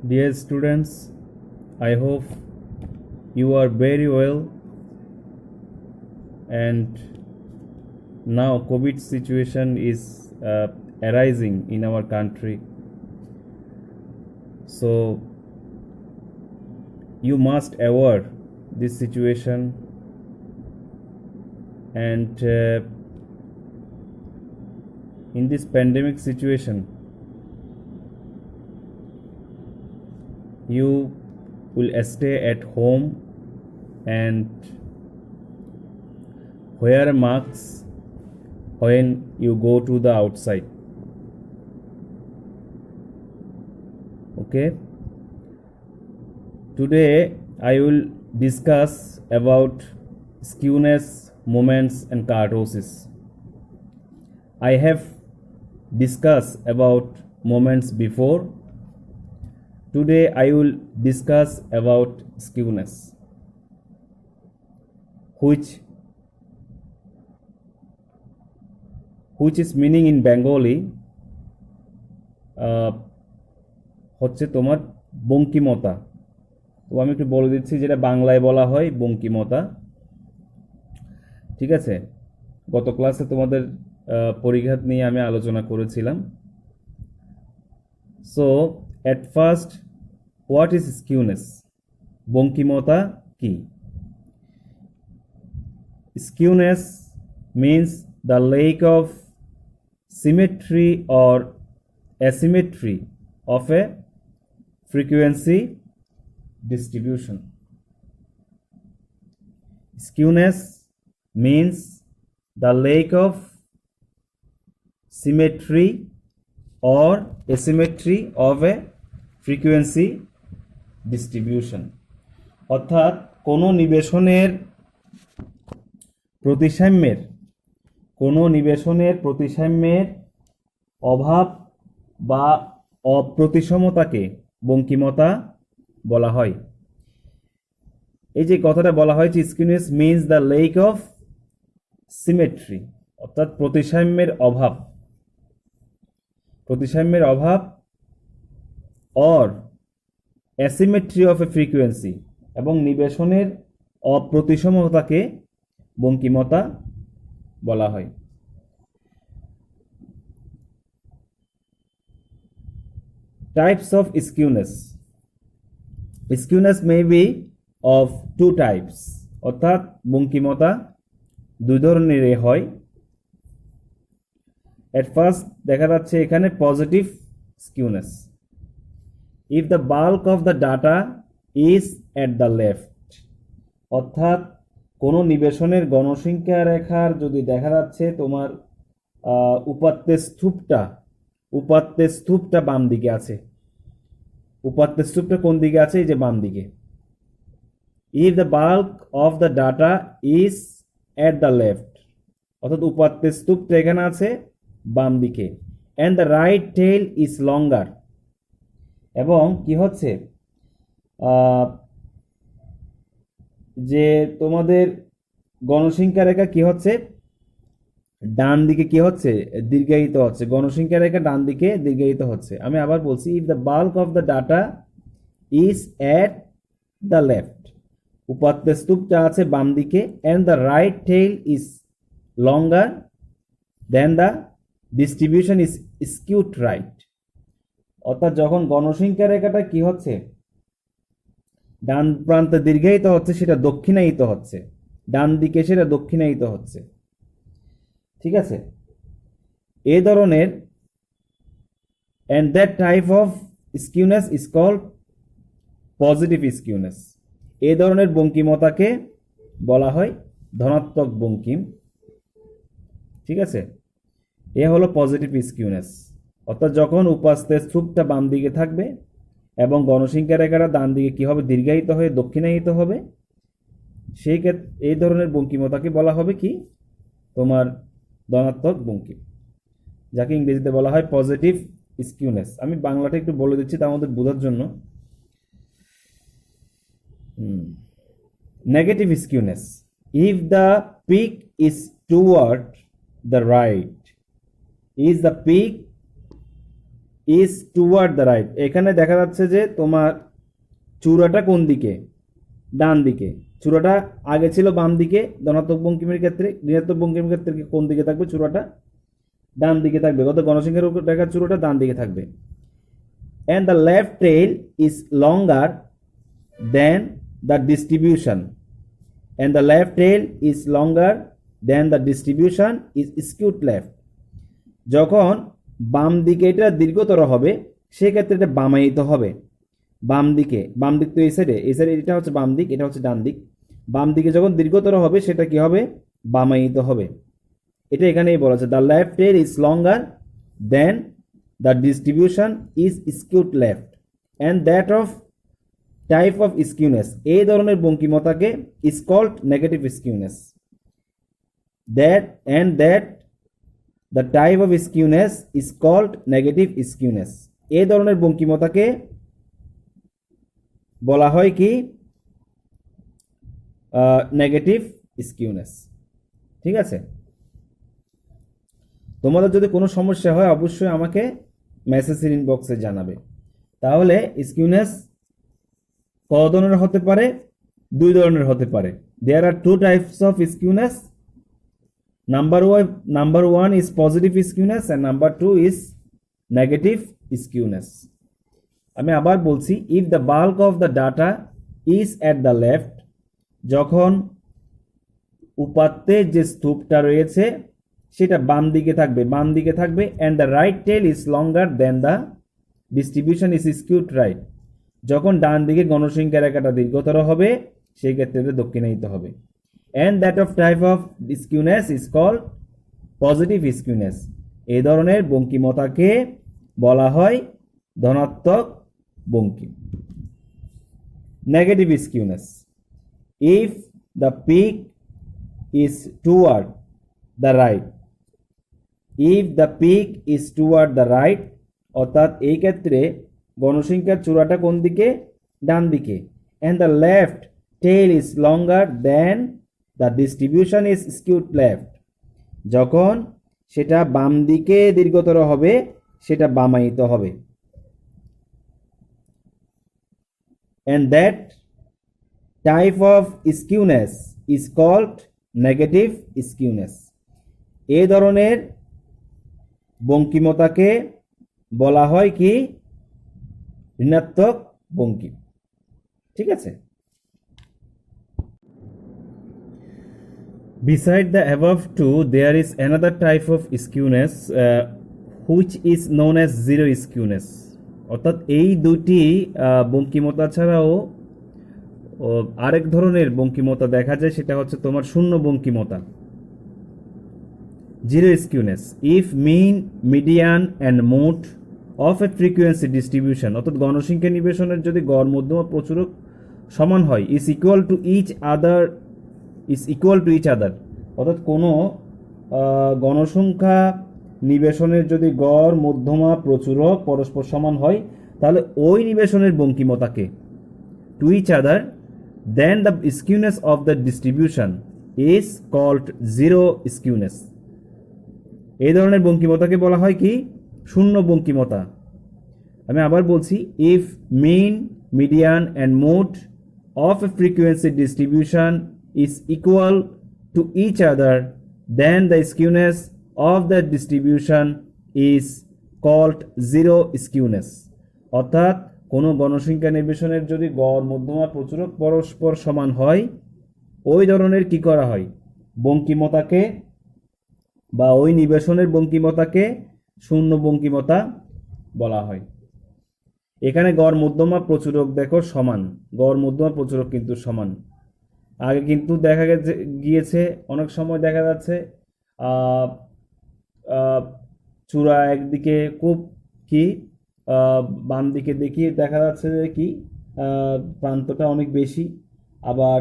Dear students, I hope you are very well, and now COVID situation is arising in our country. So you must aware this situation, and in this pandemic situation you will stay at home and wear masks when you go to the outside. Okay, today I will discuss about skewness, moments and kurtosis. I have discussed about moments before. Today I will discuss about skewness, which is meaning in Bengali হচ্ছে তোমার বঙ্কিমতা। তো আমি একটু বলে দিচ্ছি, যেটা বাংলায় বলা হয় বঙ্কিমতা। ঠিক আছে, গত ক্লাসে তোমাদের পরিঘাত নিয়ে আমি আলোচনা করেছিলাম। So at first, what is skewness? বঙ্কিমতা কি? Skewness means the lack of symmetry or asymmetry of a frequency distribution. Skewness means the lack of symmetry or asymmetry of a frequency distribution. অর্থাৎ কোনো নিবেশনের প্রতিসাম্যের অভাব বা অপ্রতিসমতাকে বঙ্কিমতা বলা হয়। এই যে কথাটা বলা হয়েছে, skewness means the lake of symmetry, অর্থাৎ প্রতিসাম্যের অভাব or asymmetry of a frequency, এবং নিবেশনের অপ্রতিসমতাকে বঙ্কিমতা বলা হয়। Types of skewness. Skewness may be of two types, অর্থাৎ বঙ্কিমতা দুই ধরনের হয়। At first দেখা যাচ্ছে এখানে positive skewness. If the bulk of the data is at the left, অর্থাৎ কোনো নিবেশনের গণসংখ্যা রেখার যদি দেখা যাচ্ছে তোমার উপাত্তের স্তূপটা বাম দিকে আছে। উপাত্তের স্তূপটা কোন দিকে আছে? এই যে বাম দিকে। If the bulk of the data is at the left, অর্থাৎ উপাত্তের স্তূপটা এখানে আছে বাম দিকে, and the right tail is longer, এবং কি হচ্ছে যে তোমাদের গণসংখ্যা রেখা কি হচ্ছে ডান দিকে কি হচ্ছে দীর্ঘায়িত হচ্ছে। গণসংখ্যা রেখা ডান দিকে দীর্ঘায়িত হচ্ছে। আমি আবার বলছি, if the bulk of the data is at the left, উপাত্তের স্তূপটা আছে বাম দিকে, and the right tail is longer then the distribution is skewed right. অর্থাৎ যখন গণসংখ্যা রেখাটা কি হচ্ছে ডান প্রান্তে দীর্ঘায়িত হচ্ছে, সেটা দক্ষিণায়িত হচ্ছে, ডান দিকে সেটা দক্ষিণায়িত হচ্ছে। ঠিক আছে, এই ধরনের and that type of skewness is called positive skewness. এই ধরনের বঙ্কিমতাকে বলা হয় ধনাত্মক বঙ্কিম। ঠিক আছে, এ হলো পজিটিভ স্কিউনেস, অর্থাৎ যখন উপাত্তের স্তূপটা বাম দিকে থাকবে এবং গণসংখ্যা রেখাটা ডান দিকে কি হবে দীর্ঘায়িত হয়ে দক্ষিণায়িত হবে, সেই ক্ষেত্রে এই ধরনের বঙ্কিমতাকে বলা হবে কি তোমার ধনাত্মক বঙ্কিম, যাকে ইংরেজিতে বলা হয় পজিটিভ স্কিউনেস। আমি বাংলাটা একটু বলে দিচ্ছি তার মধ্যে বোঝার জন্য। Negative skewness, if the peak is toward the right, is the peak is toward the right. এখানে দেখা যাচ্ছে যে তোমার চূড়াটা কোন দিকে, ডান দিকে। চূড়াটা আগে ছিল বাম দিকে ধনাত্মক বঙ্কিমের ক্ষেত্রে, ঋণাত্মক বঙ্কিমের ক্ষেত্রে কোন দিকে থাকবে, চূড়াটা ডান দিকে থাকবে, কত গণসংখ্যার রেখার চূড়াটা ডান দিকে থাকবে। And the left tail is longer then the distribution, and the left tail is longer then the distribution is skewed left. যখন বাম দিকে এটা দীর্ঘতর হবে সেক্ষেত্রে এটা বামায়িত হবে। বাম দিকে, বাম দিক তো এই সাইডে, এই সাইডে এটা হচ্ছে বাম দিক, এটা হচ্ছে ডান দিক। বাম দিকে যখন দীর্ঘতর হবে সেটা কি হবে, বামায়িত হবে। এটা এখানেই বলা আছে, the left tail is longer then the distribution is skewed left and that of type of skewness, এই ধরনের বঙ্কিমতাকে is called negative skewness. That and that the type of skewness is called negative skewness, এই ধরনের বঙ্কিমতাকে বলা হয় কি, negative skewness. ঠিক আছে, তোমাদের যদি কোনো সমস্যা হয় অবশ্যই আমাকে মেসেজের ইনবক্সে জানাবে। তাহলে স্কিউনেস কত ধরনের হতে পারে, দুই ধরনের হতে পারে। There are two types of skewness, number one is positive skewness and number two is negative skewness. আমি আবার বলছি, if the bulk of the data is at the left, যখন উপাত্তের যে স্তূপটা রয়েছে সেটা বাম দিকে থাকবে, বাম দিকে থাকবে, and the right tail is longer then the distribution is skewed right, যখন ডান দিকে গণসংখ্যা রেখাটা দীর্ঘতর হবে সেই ক্ষেত্রে দক্ষিণায়িত হবে। And that of type of skewness is called positive skewness, এই ধরনের বঙ্কিমতাকে বলা হয় ধনাত্মক বঙ্কিম। Negative skewness, if the peak is toward the right, if the peak is toward the right, অর্থাৎ এই ক্ষেত্রে গণসংখ্যার চূড়াটা কোন দিকে, ডান দিকে, and the left tail is longer then the distribution is skewed left, যখন সেটা বাম দিকে দীর্ঘতর হবে সেটা বামায়িত হবে। And that type of skewness is called negative skewness, এই ধরনের বঙ্কিমতাকে বলা হয় কি, ঋণাত্মক বঙ্কিম। ঠিক আছে, beside the above two there is another type of skewness which is known as zero skewness, অর্থাৎ এই দুটি বঙ্কিমতা ছাড়াও আরেক ধরনের বঙ্কিমতা দেখা যায়, সেটা হচ্ছে তোমার শূন্য বঙ্কিমতা, zero skewness. If mean, median and mode of a frequency distribution, অর্থাৎ গণসংখ্যা নিবেশনের যদি গড়, মধ্যমা, প্রচুরক সমান হয়, is equal to each other, অর্থাৎ কোনো গণসংখ্যা নিবেশনের যদি গড়, মধ্যমা, প্রচুরক পরস্পর সমান হয় তাহলে ওই নিবেশনের বঙ্কিমতাকে, to each other, then the skewness of the distribution is called zero skewness, এই ধরনের বঙ্কিমতাকে বলা হয় কি, শূন্য বঙ্কিমতা। আমি আবার বলছি, if mean, median and mode of a frequency distribution is equal to each other, then the skewness of the distribution is called zero skewness, অর্থাৎ কোনো গণসংখ্যা নির্বেশনের যদি গড়, মধ্যমা, প্রচুরক পরস্পর সমান হয় ওই ধরনের কি করা হয়, বঙ্কিমতাকে বা ওই নিবেশনের বঙ্কিমতাকে শূন্য বঙ্কিমতা বলা হয়। এখানে গড়, মধ্যমা, প্রচুরক দেখো সমান, গড়, মধ্যমা, প্রচুরক কিন্তু সমান। আগে কিন্তু দেখা গিয়েছে অনেক সময় দেখা যাচ্ছে চূড়া একদিকে খুব কি বাম দিকে দেখিয়ে দেখা যাচ্ছে যে কি প্রান্তটা অনেক বেশি, আবার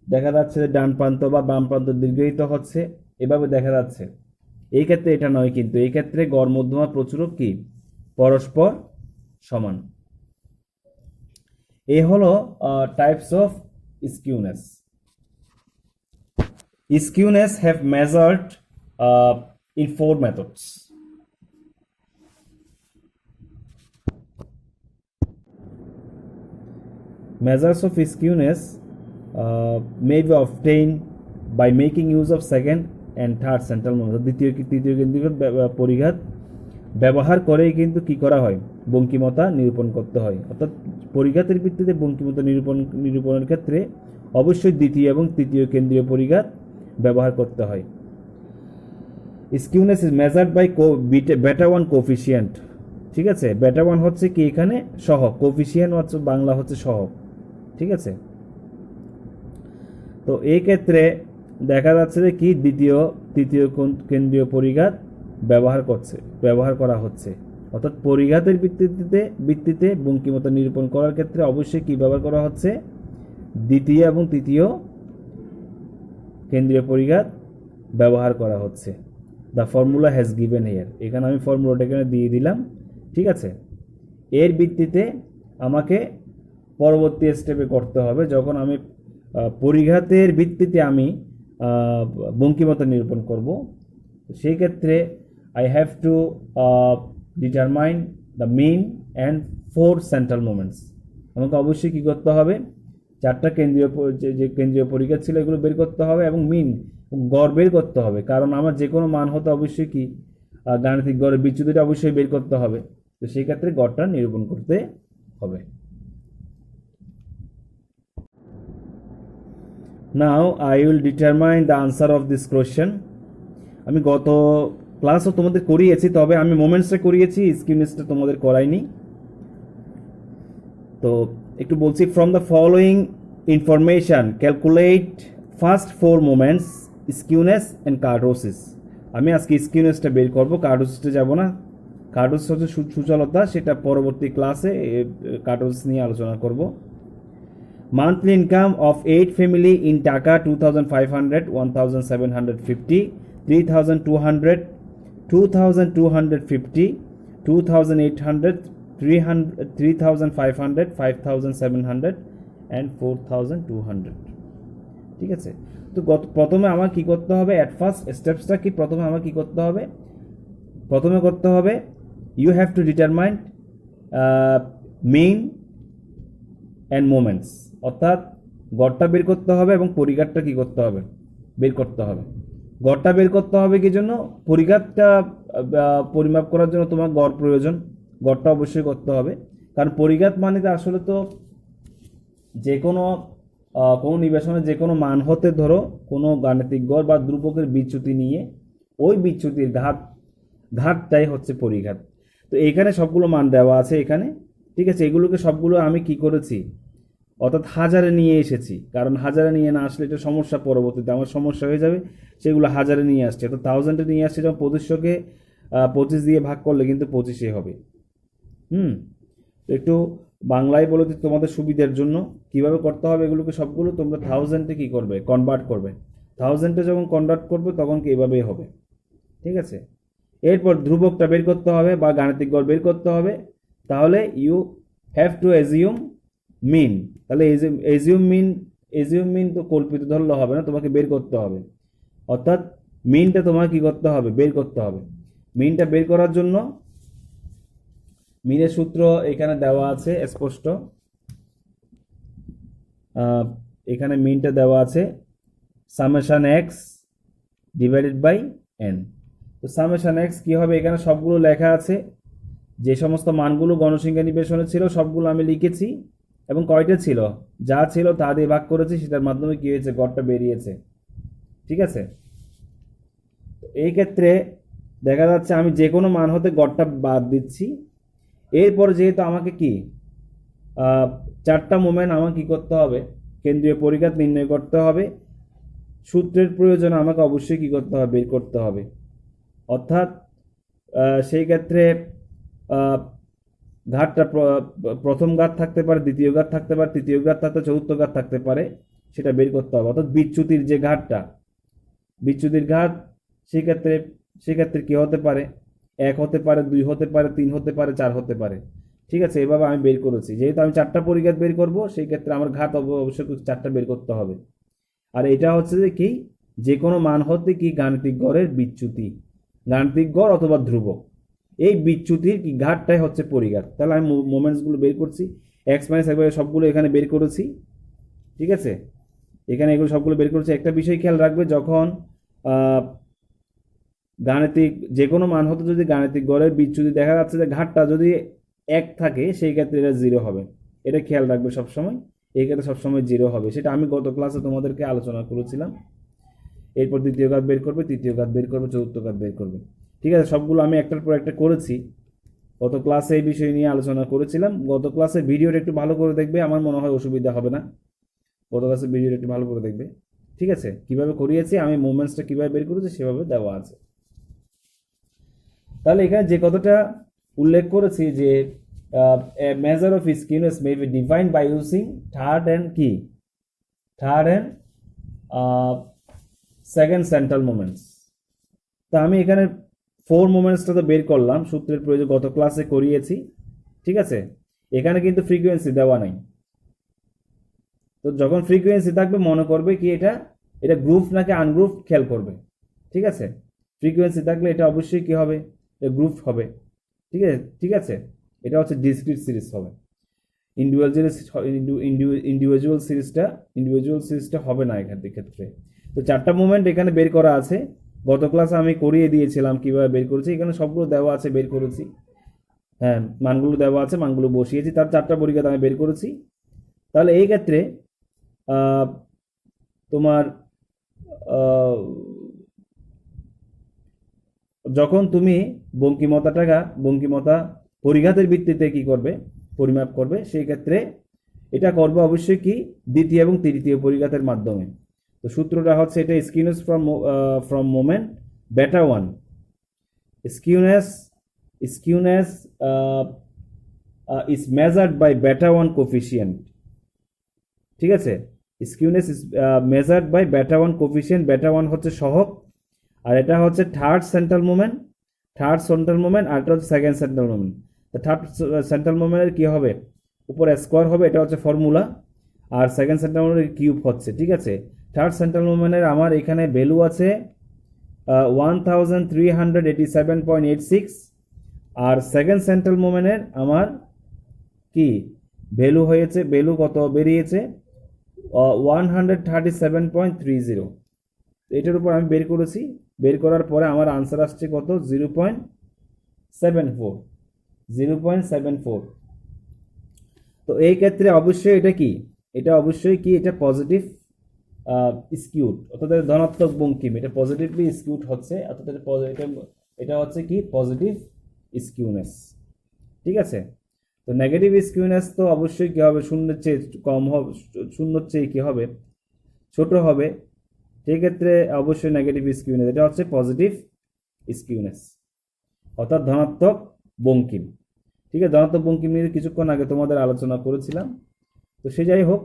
দেখা যাচ্ছে যে ডান প্রান্ত বা বাম প্রান্ত দীর্ঘায়িত হচ্ছে, এভাবে দেখা যাচ্ছে। এই ক্ষেত্রে এটা নয়, কিন্তু এই ক্ষেত্রে গড়, মধ্যমা, প্রচুরক কি পরস্পর সমান। এই হলো types of skewness. Skewness have measured in four methods. measures of skewness may be obtained by making use of second and third central moments. দ্বিতীয় তৃতীয় কেন্দ্রিক পরিঘাত ব্যবহার করেই কিন্তু কি করা হয়, বঙ্কিমতা নিরূপণ করতে হয়। অর্থাৎ পরিঘাতের ভিত্তিতে বঙ্কিমতা নিরূপণের ক্ষেত্রে অবশ্যই দ্বিতীয় এবং তৃতীয় কেন্দ্রীয় পরিঘাত ব্যবহার করতে হয়। Skewness is measured by beta one coefficient. ঠিক আছে, বেটা ওয়ান হচ্ছে কি এখানে সহগ, কোফিসিয়েন্ট হচ্ছে বাংলা হচ্ছে সহগ। ঠিক আছে, তো এই ক্ষেত্রে দেখা যাচ্ছে যে কি দ্বিতীয় তৃতীয় কেন্দ্রীয় পরিঘাত ব্যবহার করা হচ্ছে। অর্থাৎ পরিঘাতের ভিত্তিতে বঙ্কিমতা নিরূপণ করার ক্ষেত্রে অবশ্যই কি ব্যবহার করা হচ্ছে, দ্বিতীয় এবং তৃতীয় কেন্দ্রীয় পরিঘাত ব্যবহার করা হচ্ছে। The formula has given here, এখানে আমি ফর্মুলাটা এখানে দিয়ে দিলাম। ঠিক আছে, এর ভিত্তিতে আমাকে পরবর্তী স্টেপে করতে হবে, যখন আমি পরিঘাতের ভিত্তিতে আমি বঙ্কিমতা নিরূপণ করব, সেই ক্ষেত্রে I have to determine the mean and 4 central moments. আমাকে অবশ্যই কি করতে হবে, চারটা যে কেন্দ্রীয় পরিঘাত ছিল এগুলো বের করতে হবে এবং মিন গড় বের করতে হবে। কারণ আমার যে কোনো মান হতে অবশ্যই কি গাণিতিক গড়ের বিচ্যুতিটা অবশ্যই বের করতে হবে। তো সেই ক্ষেত্রে গড়টা নিরূপণ করতে হবে। Now I will determine the answer of this question. আমি গত ক্লাসও তোমাদের করিয়েছি, তবে আমি মোমেন্টসটা করিয়েছি, স্কিউনেসটা তোমাদের করাইনি। তো একটু বলছি, from the following information calculate first 4 moments skewness and kurtosis. আমি আজকে স্কিউনেসটা বের করবো, কার্ডোসিসটা যাব না। কার্ডোসিস হচ্ছে সুচলতা, সেটা পরবর্তী ক্লাসে কার্ডোসিস নিয়ে আলোচনা করব। Monthly income of 8 family in টাকা 2500, 1750, 3200, 2250, 2800, 3500, 5700 and 4200। ঠিক আছে, তো প্রথমে আমার কি করতে হবে, অ্যাট ফার্স্ট স্টেপসটা কি, প্রথমে আমার কি করতে হবে, প্রথমে করতে হবে you have to determine mean and moments. অর্থাৎ গড়টা বের করতে হবে এবং পরিঘাতটা কি করতে হবে, বের করতে হবে। গড়টা বের করতে হবে কি জন্য, পরিঘাতটা পরিমাপ করার জন্য তোমার গড় প্রয়োজন, গড়টা অবশ্যই করতে হবে। কারণ পরিঘাত মানে আসলে তো যে কোনো নিবেশনে যে কোনো মান হতে ধরো কোনো গাণিতিক গড় বা ধ্রুবকের বিচ্যুতি নিয়ে ওই বিচ্যুতির ঘাতটাই হচ্ছে পরিঘাত। তো এইখানে সবগুলো মান দেওয়া আছে এখানে। ঠিক আছে, এগুলোকে সবগুলো আমি কি করেছি, অর্থাৎ হাজারে নিয়ে এসেছি। কারণ হাজারে নিয়ে না আসলে এটা সমস্যা, পরবর্তীতে আমার সমস্যা হয়ে যাবে। সেগুলো হাজারে নিয়ে আসছে, তো 1000-এ নিয়ে আসছে, যেমন 2500-কে 25 দিয়ে ভাগ করলে কিন্তু 25-ই হবে। একটু বাংলায় বলে দিই তোমাদের সুবিধার জন্য কিভাবে করতে হবে। এগুলোকে সবগুলো তোমরা 1000-এ কি করবে, কনভার্ট করবে। 1000-এ যখন কনভার্ট করবে তখন কি এভাবেই হবে। ঠিক আছে, এরপর ধ্রুবকটা বের করতে হবে বা গাণিতিক গড় বের করতে হবে। তাহলে ইউ হ্যাভ টু অ্যাজিউম মিন। তাহলে এজিউম মিন তো কল্পিত ধরলে হবে না, তোমাকে বের করতে হবে। অর্থাৎ মিনটা তোমাকে কি করতে হবে, বের করতে হবে। মিনটা বের করার জন্য মিনের সূত্র এখানে দেওয়া আছে স্পষ্ট, এখানে মিনটা দেওয়া আছে summation x divided by n. তো সামেশন এক্স কি হবে, এখানে সবগুলো লেখা আছে, যে সমস্ত মানগুলো গণসংখ্যা নিবেশনে ছিল সবগুলো আমি লিখেছি এবং কয়টা ছিল, যা ছিল তা দিয়ে ভাগ করেছি, সেটার মাধ্যমে কি হয়েছে, গড়টা বেরিয়েছে। ঠিক আছে, এই ক্ষেত্রে দেখা যাচ্ছে আমি যে কোনো মান হতে গড়টা বাদ দিচ্ছি। এরপর যেহেতু আমাকে কি 4টা মোমেন্ট আমাকে কি করতে হবে, কেন্দ্রীয় পরিঘাত নির্ণয় করতে হবে। সূত্রের প্রয়োজন আমাকে অবশ্যই কি করতে হবে, বের করতে হবে। অর্থাৎ সেই ক্ষেত্রে ঘাতটা প্রথম ঘাত থাকতে পারে, দ্বিতীয় ঘাত থাকতে পারে, তৃতীয় ঘাত থাকতে, চতুর্থ ঘাত থাকতে পারে, সেটা বের করতে হবে। অর্থাৎ বিচ্যুতির যে ঘাতটা, বিচ্যুতির ঘাত সেক্ষেত্রে কি হতে পারে, 1 হতে পারে, 2 হতে পারে, 3 হতে পারে, 4 হতে পারে। ঠিক আছে, এভাবে আমি বের করেছি। যেহেতু আমি 4টা পরিঘাত বের করব, সেই ক্ষেত্রে আমার ঘাত অবশ্যই 4টা বের করতে হবে। আর এটা হচ্ছে যে কি, যে কোনো মান হতে কি গাণিতিক গড়ের বিচ্যুতি, গাণিতিক গড় অথবা ধ্রুবক, এই বিচ্যুতির কি ঘাতটাই হচ্ছে পরিঘাত। তাহলে আমি মোমেন্টসগুলো বের করছি। এক্স মাইনাস একবারে সবগুলো এখানে বের করেছি, ঠিক আছে, এখানে এগুলো সবগুলো বের করেছি। একটা বিষয় খেয়াল রাখবে, যখন গাণিতিক যে কোনো মান হতে যদি গাণিতিক গড়ের বিচ্যুতি দেখা যাচ্ছে যে ঘাটটা যদি এক থাকে, সেই ক্ষেত্রে এটা জিরো হবে, এটা খেয়াল রাখবে সবসময়। এই ক্ষেত্রে সবসময় জিরো হবে, সেটা আমি গত ক্লাসে তোমাদেরকে আলোচনা করেছিলাম। এরপর দ্বিতীয় ঘাত বের করবে, তৃতীয় ঘাত বের করবে, চতুর্থ ঘাত বের করবে, ঠিক আছে। সবগুলো আমি একটার পর একটা করেছি, গত ক্লাসে এই বিষয় নিয়ে আলোচনা করেছিলাম। গত ক্লাসের ভিডিওটা একটু ভালো করে দেখবে, আমার মনে হয় অসুবিধা হবে না। গত ক্লাসের ভিডিওটা একটু ভালো করে দেখবে, ঠিক আছে। কিভাবে করিয়েছি আমি, মুভমেন্টসটা কিভাবে বের করেছি সেভাবে দেওয়া আছে। তাহলে এখানে যে কথাটা উল্লেখ করেছি যে measure of skewness may be defined by using third and কি third and second central moments. তা আমি এখানে ফোর মোমেন্টসটা তো বের করলাম, সূত্রের প্রয়োজন গত ক্লাসে করিয়েছি, ঠিক আছে। এখানে কিন্তু ফ্রিকোয়েন্সি দেওয়া নাই, তো যখন ফ্রিকোয়েন্সি থাকবে মনে করবে কি এটা এটা গ্রুপ নাকি আনগ্রুপ খেয়াল করবে, ঠিক আছে। ফ্রিকোয়েন্সি থাকলে এটা অবশ্যই কি হবে, এটা গ্রুপ হবে, ঠিক আছে, ঠিক আছে। এটা হচ্ছে ডিসক্রিট সিরিজ হবে, ইন্ডিভিজুয়াল সিরিজটা হবে না এখান ক্ষেত্রে। তো চারটা মুভমেন্ট এখানে বের করা আছে, গত ক্লাসে আমি করিয়ে দিয়েছিলাম কিভাবে বের করেছি, এখানে সবগুলো দেওয়া আছে, বের করেছি, হ্যাঁ মানগুলো দেওয়া আছে, মানগুলো বসিয়েছি, তার চারটা পরীক্ষা আমি বের করেছি। তাহলে এই ক্ষেত্রে তোমার যখন তুমি বঙ্কিমতা পরিঘাতের ভিত্তিতে কি করবে, পরিমাপ করবে, সেই ক্ষেত্রে এটা করবে অবশ্যই কি দ্বিতীয় এবং তৃতীয় পরিঘাতের মাধ্যমে। তো সূত্রটা হচ্ছে এটা, skewness from moment beta one, skewness is measured by beta one coefficient, ঠিক আছে। Skewness is measured by beta one coefficient, beta one হচ্ছে সহগ, আর এটা হচ্ছে থার্ড সেন্ট্রাল মোমেন্ট, আর এটা হচ্ছে সেকেন্ড সেন্ট্রাল মোমেন্ট। তো থার্ড সেন্ট্রাল মোমেন্টের কি হবে, উপরে স্কোয়ার হবে, এটা হচ্ছে ফর্মুলা, আর সেকেন্ড সেন্ট্রাল মোমেন্টের কিউব হচ্ছে, ঠিক আছে। থার্ড সেন্ট্রাল মোমেন্টের আমার এখানে ভ্যালু আছে 1387.86, আর সেকেন্ড সেন্ট্রাল মোমেন্টের আমার কি ভ্যালু কত বেরিয়েছে 137.30। এটার উপর আমি বের করেছি, বের করার পরে আমার আনসার আসছে কত 0.74। তো এই ক্ষেত্রে অবশ্যই এটা অবশ্যই কি এটা পজিটিভ স্কিউড, অর্থাৎ ধনাত্মক বঙ্কিম, এটা পজিটিভলি স্কিউড হচ্ছে, অর্থাৎ এটা হচ্ছে কি পজিটিভ স্কিউনেস, ঠিক আছে। তো নেগেটিভ স্কিউনেস তো অবশ্যই কি হবে, শূন্যের চেয়ে কম হবে, শূন্যের চেয়ে কি হবে ছোট হবে, সেই ক্ষেত্রে অবশ্যই নেগেটিভ স্কিউনেস, এটা হচ্ছে পজিটিভ স্কিউনেস, অর্থাৎ ধনাত্মক বঙ্কিম, ঠিক আছে। ধনাত্মক বঙ্কিম নিয়ে কিছুক্ষণ আগে তোমাদের আলোচনা করেছিলাম। তো সে যাই হোক,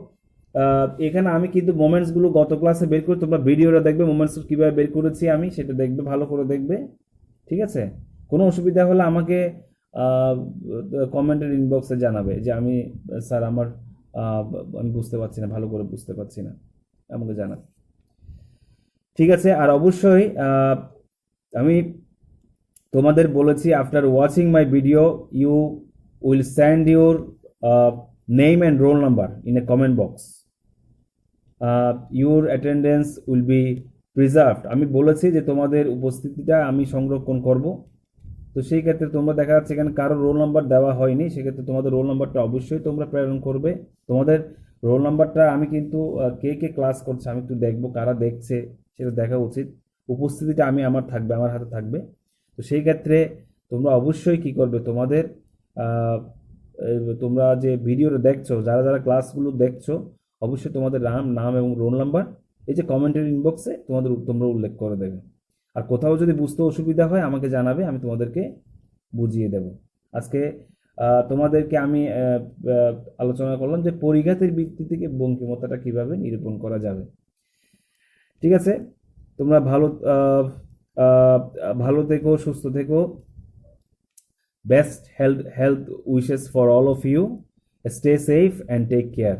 এখানে আমি কিন্তু মোমেন্টসগুলো গত ক্লাসে বের করে, তোমরা ভিডিওটা দেখবে মোমেন্টস কীভাবে বের করেছি আমি, সেটা দেখবে, ভালো করে দেখবে, ঠিক আছে। কোনো অসুবিধা হলে আমাকে কমেন্টের ইনবক্সে জানাবে যে স্যার আমি বুঝতে পারছি না, ভালো করে বুঝতে পারছি না, আমাকে জানাবে, ঠিক আছে। আর অবশ্যই আমি তোমাদের বলেছি, after watching my video you will send your name and roll number in a comment box, your attendance will be preserved. আমি বলেছি যে তোমাদের উপস্থিতিটা আমি সংরক্ষণ করব। তো সেই ক্ষেত্রে তোমরা দেখা যাচ্ছে এখানে কারো রোল নাম্বার দেওয়া হয়নি, সেক্ষেত্রে তোমাদের রোল নাম্বারটা অবশ্যই তোমরা প্রেরণ করবে। তোমাদের রোল নাম্বারটা আমি কিন্তু কে কে ক্লাস করছে আমি একটু দেখবো, কারা দেখছে সেটা দেখা উচিত, উপস্থিতিটা আমার হাতে থাকবে। তো সেই ক্ষেত্রে তোমরা অবশ্যই কি করবে, তোমরা যে ভিডিওটা দেখছো, যারা যারা ক্লাসগুলো দেখছো, অবশ্যই তোমাদের নাম এবং রোল নাম্বার এই যে কমেন্টের ইনবক্সে তোমরা উল্লেখ করে দেবে। আর কোথাও যদি বুঝতে অসুবিধা হয় আমাকে জানাবে, আমি তোমাদেরকে বুঝিয়ে দেব। আজকে তোমাদেরকে আমি আলোচনা করলাম যে পরিঘাতের ভিত্তি থেকে বঙ্কিমতাটা কিভাবে নিরূপণ করা যাবে, ঠিক আছে। তোমরা ভালো থেকো, সুস্থ থেকো, best health wishes for all of you, stay safe and take care.